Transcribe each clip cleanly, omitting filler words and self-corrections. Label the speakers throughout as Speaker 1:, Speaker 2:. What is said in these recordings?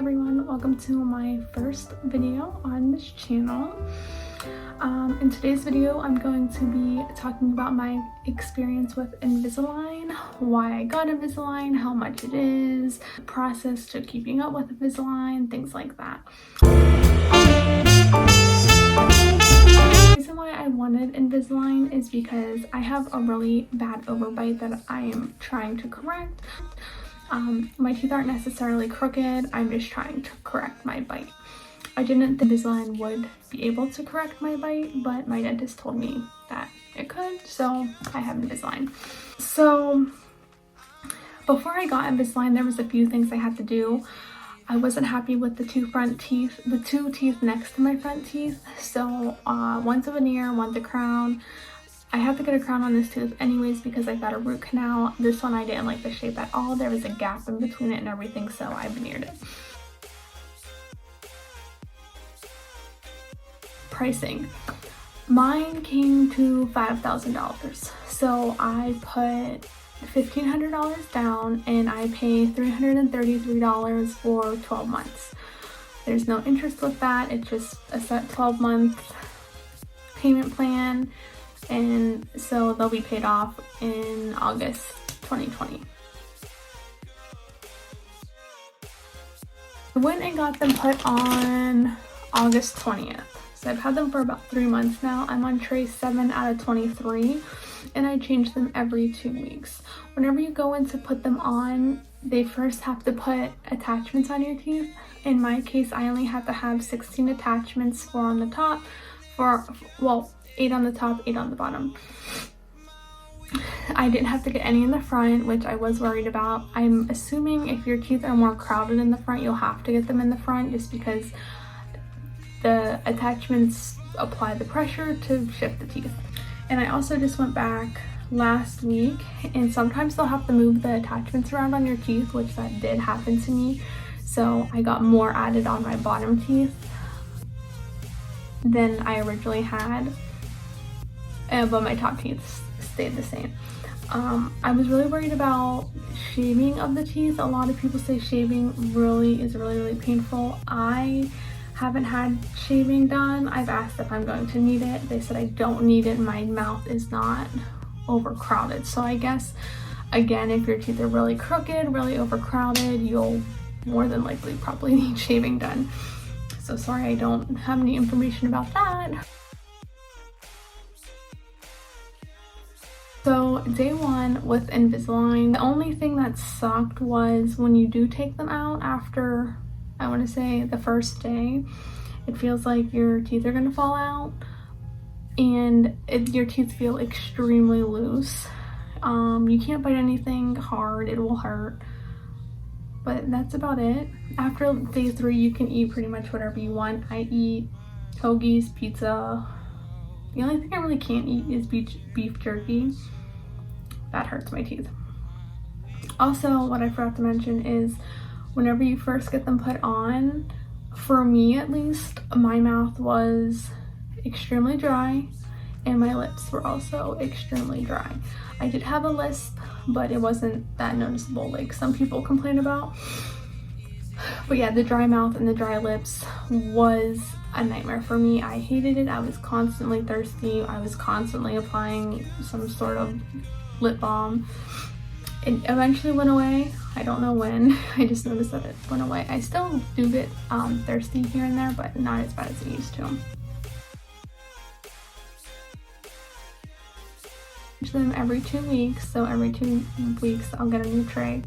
Speaker 1: everyone, welcome to my first video on this channel. In today's video, I'm going to be talking about my experience with Invisalign, why I got Invisalign, how much it is, the process to keeping up with Invisalign, things like that. The reason why I wanted Invisalign is because I have a really bad overbite that I am trying to correct. My teeth aren't necessarily crooked, I'm just trying to correct my bite. I didn't think Invisalign would be able to correct my bite, but my dentist told me that it could, so I have Invisalign. So before I got Invisalign, there was a few things I had to do. I wasn't happy with the two teeth next to my front teeth, so one's a veneer, one's a crown. I have to get a crown on this tooth anyways because I got a root canal. This one I didn't like the shape at all. There was a gap in between it and everything, so I veneered it. Pricing. Mine came to $5,000. So I put $1,500 down and I pay $333 for 12 months. There's no interest with that. It's just a set 12-month payment plan. And so they'll be paid off in August 2020. I went and got them put on August 20th. So I've had them for about 3 months now. I'm on tray 7 out of 23 and I change them every 2 weeks. Whenever you go in to put them on, they first have to put attachments on your teeth. In my case, I only have to have 16 attachments, 4 on the top, 8 on the top, 8 on the bottom. I didn't have to get any in the front, which I was worried about. I'm assuming if your teeth are more crowded in the front, you'll have to get them in the front just because the attachments apply the pressure to shift the teeth. And I also just went back last week, and sometimes they'll have to move the attachments around on your teeth, which that did happen to me. So I got more added on my bottom teeth than I originally had. But my top teeth stayed the same. I was really worried about shaving of the teeth. A lot of people say shaving is really painful. I haven't had shaving done. I've asked if I'm going to need it. They said I don't need it. My mouth is not overcrowded. So I guess, again, if your teeth are really crooked, really overcrowded, you'll more than likely probably need shaving done. So sorry I don't have any information about that. So day 1 with Invisalign, the only thing that sucked was when you do take them out after, I want to say, the first day, it feels like your teeth are going to fall out and your teeth feel extremely loose. You can't bite anything hard, it will hurt, but that's about it. After day 3, you can eat pretty much whatever you want. I eat hoagies, pizza. The only thing I really can't eat is beef jerky. That hurts my teeth. Also, what I forgot to mention is whenever you first get them put on, for me at least, my mouth was extremely dry and my lips were also extremely dry. I did have a lisp, but it wasn't that noticeable like some people complain about. But yeah, the dry mouth and the dry lips was a nightmare for me. I hated it. I was constantly thirsty. I was constantly applying some sort of lip balm. It eventually went away. I don't know when. I just noticed that it went away. I still do get thirsty here and there, but not as bad as it used to. Change them every 2 weeks, so every 2 weeks I'll get a new tray.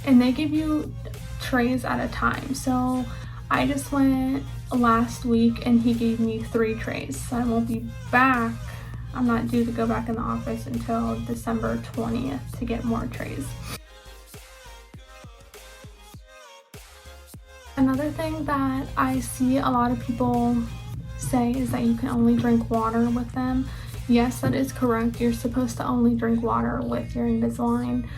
Speaker 1: And they give you trays at a time. So I just went last week and he gave me 3 trays. So I won't be back. I'm not due to go back in the office until December 20th to get more trays. Another thing that I see a lot of people say is that you can only drink water with them. Yes, that is correct. You're supposed to only drink water with your Invisalign.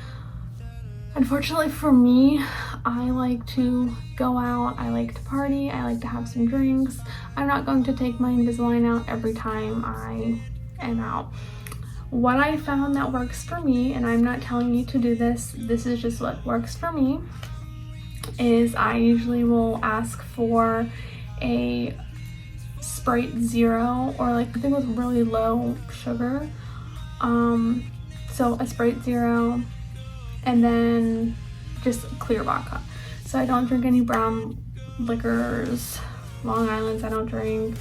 Speaker 1: Unfortunately for me, I like to go out, I like to party, I like to have some drinks. I'm not going to take my Invisalign out every time I am out. What I found that works for me, and I'm not telling you to do this, this is just what works for me, is I usually will ask for a Sprite Zero, or like I think with really low sugar. So a Sprite Zero, and then just clear vodka. So I don't drink any brown liquors, Long Islands I don't drink.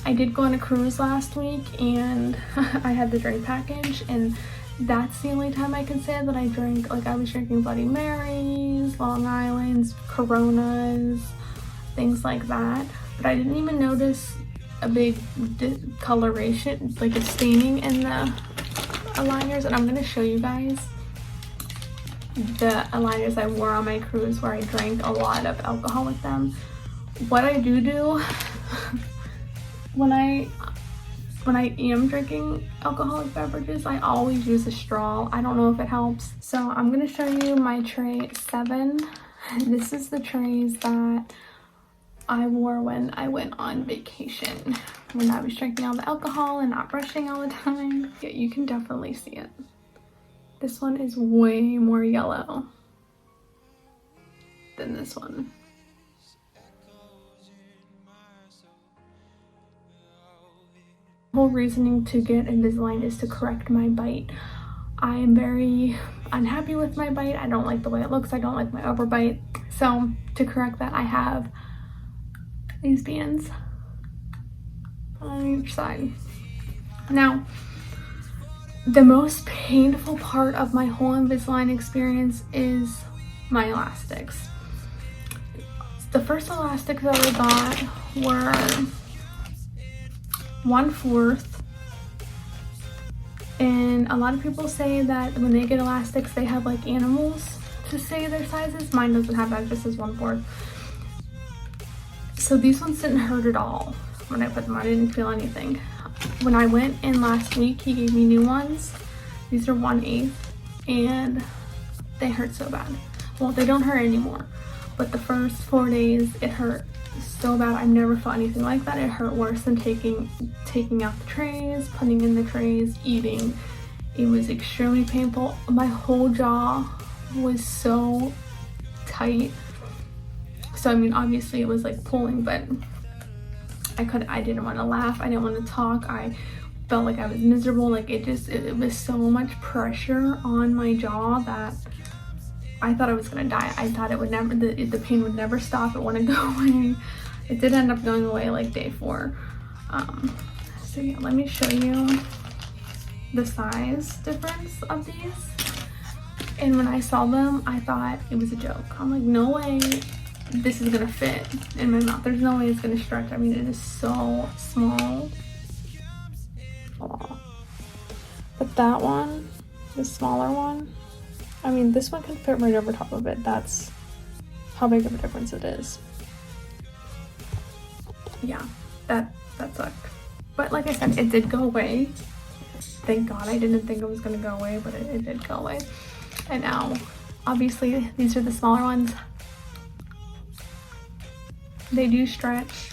Speaker 1: I did go on a cruise last week and I had the drink package, and that's the only time I can say that I drank. Like I was drinking Bloody Marys, Long Islands, Coronas, things like that. But I didn't even notice a big coloration, like a staining in the aligners. And I'm gonna show you guys the aligners I wore on my cruise where I drank a lot of alcohol with them. What I do when I am drinking alcoholic beverages, I always use a straw. I don't know if it helps. So I'm gonna show you my tray 7. This is the trays that I wore when I went on vacation, when I was drinking all the alcohol and not brushing all the time. Yeah, you can definitely see it. This one is way more yellow than this one. The whole reasoning to get Invisalign is to correct my bite. I am very unhappy with my bite. I don't like the way it looks. I don't like my overbite. So to correct that, I have these bands on each side. Now, the most painful part of my whole Invisalign experience is my elastics. The first elastics that I got were 1/4, and a lot of people say that when they get elastics they have like animals to say their sizes. Mine doesn't have that, just as 1/4. So these ones didn't hurt at all when I put them on. I didn't feel anything. When I went in last week, he gave me new ones. These are 1/8, and they hurt so bad. Well, they don't hurt anymore, but the first 4 days it hurt so bad. I've never felt anything like that. It hurt worse than taking out the trays, putting in the trays, eating. It was extremely painful. My whole jaw was so tight. So I mean, obviously it was like pulling, but I didn't want to laugh. I didn't want to talk. I felt like I was miserable. Like it was so much pressure on my jaw that I thought I was gonna die. I thought it would never, the pain would never stop. It wouldn't go away. It did end up going away like day 4. So yeah, let me show you the size difference of these. And when I saw them, I thought it was a joke. I'm like, no way this is gonna fit in my mouth. There's no way it's gonna stretch. I mean, it is so small. Aww. But that one, the smaller one, I mean, this one can fit right over top of it. That's how big of a difference it is. Yeah, that sucked. But like I said, it did go away. Thank God. I didn't think it was gonna go away, but it did go away. And now, obviously, these are the smaller ones. They do stretch.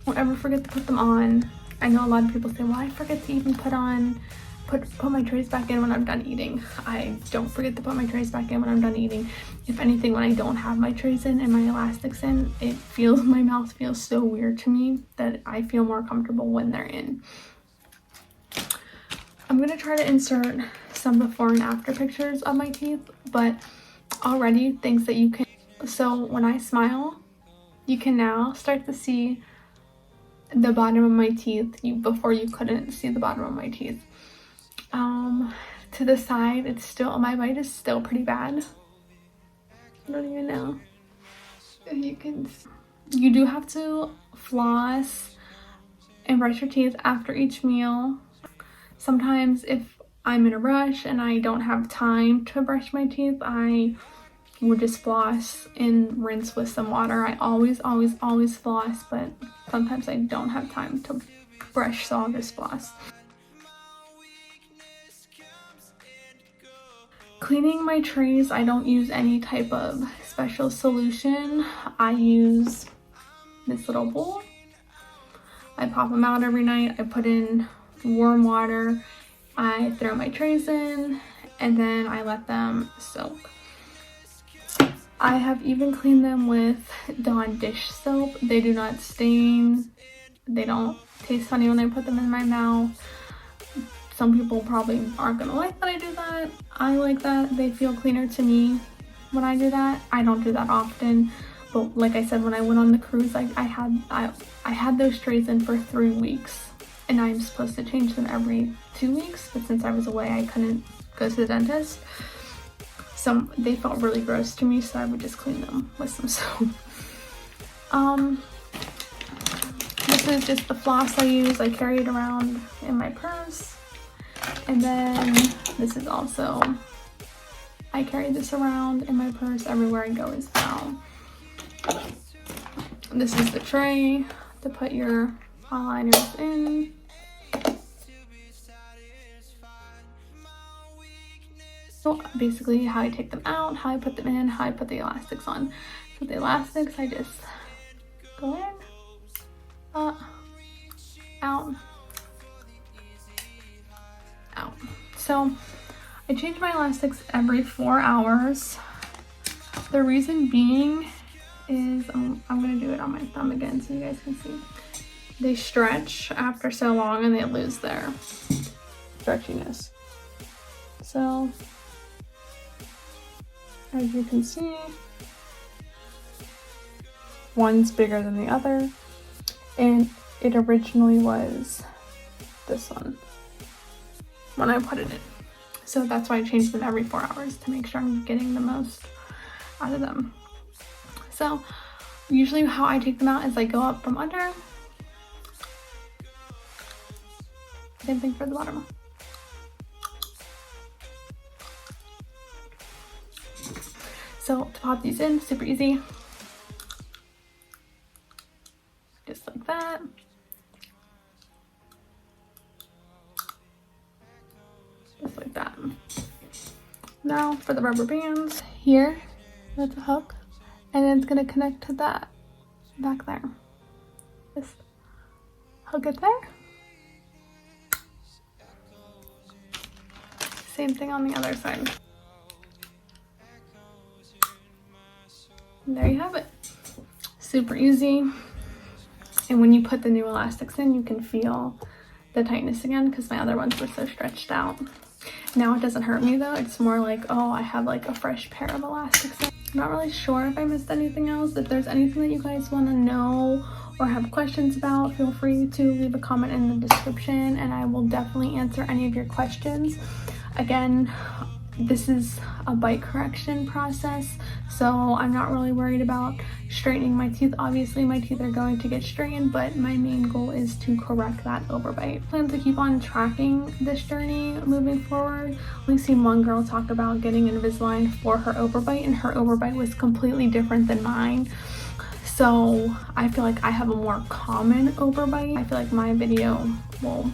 Speaker 1: Don't ever forget to put them on. I know a lot of people say, well, I forget to even put my trays back in when I'm done eating. I don't forget to put my trays back in when I'm done eating. If anything, when I don't have my trays in and my elastics in, my mouth feels so weird to me that I feel more comfortable when they're in. I'm gonna try to insert some before and after pictures of my teeth, but already things that you can, so when I smile, you can now start to see the bottom of my teeth. Before you couldn't see the bottom of my teeth. To the side, it's still, my bite is still pretty bad. I don't even know if you can. You do have to floss and brush your teeth after each meal. Sometimes if I'm in a rush and I don't have time to brush my teeth, I will just floss and rinse with some water. I always floss, but sometimes I don't have time to brush, so I'll just floss. Cleaning my trays, I don't use any type of special solution. I use this little bowl. I pop them out every night. I put in warm water. I throw my trays in, and then I let them soak. I have even cleaned them with Dawn dish soap. They do not stain. They don't taste funny when I put them in my mouth. Some people probably aren't gonna like that I do that. I like that. They feel cleaner to me when I do that. I don't do that often, but like I said, when I went on the cruise, I had those trays in for 3 weeks, and I'm supposed to change them every 2 weeks, but since I was away, I couldn't go to the dentist. So they felt really gross to me, so I would just clean them with some soap. This is just the floss I use. I carry it around in my purse. And then this is also, I carry this around in my purse everywhere I go as well. This is the tray to put your eyeliners in. So basically how I take them out, how I put them in, how I put the elastics on. So the elastics, I just go in, out, out. So I change my elastics every 4 hours. The reason being is, I'm gonna do it on my thumb again so you guys can see. They stretch after so long and they lose their stretchiness. So as you can see, one's bigger than the other, and it originally was this one when I put it in. So that's why I change them every 4 hours, to make sure I'm getting the most out of them. So usually how I take them out is I go up from under. Same thing for the bottom. So to pop these in, super easy. Just like that. Just like that. Now for the rubber bands, here, that's a hook, and then it's gonna connect to that back there. Just hook it there. Same thing on the other side. And there you have it. Super easy. And when you put the new elastics in, you can feel the tightness again, because my other ones were so stretched out. Now it doesn't hurt me though. It's more like, oh, I have like a fresh pair of elastics in. I'm not really sure if I missed anything else. If there's anything that you guys want to know or have questions about, feel free to leave a comment in the description and I will definitely answer any of your questions. Again, this is a bite correction process, so I'm not really worried about straightening my teeth. Obviously my teeth are going to get straightened, but my main goal is to correct that overbite. I plan to keep on tracking this journey moving forward. We've seen one girl talk about getting Invisalign for her overbite, and her overbite was completely different than mine. So I feel like I have a more common overbite. I feel like my video will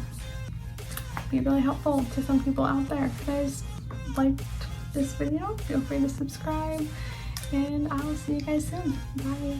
Speaker 1: be really helpful to some people out there. If you guys liked this video, feel free to subscribe, and I will see you guys soon. Bye.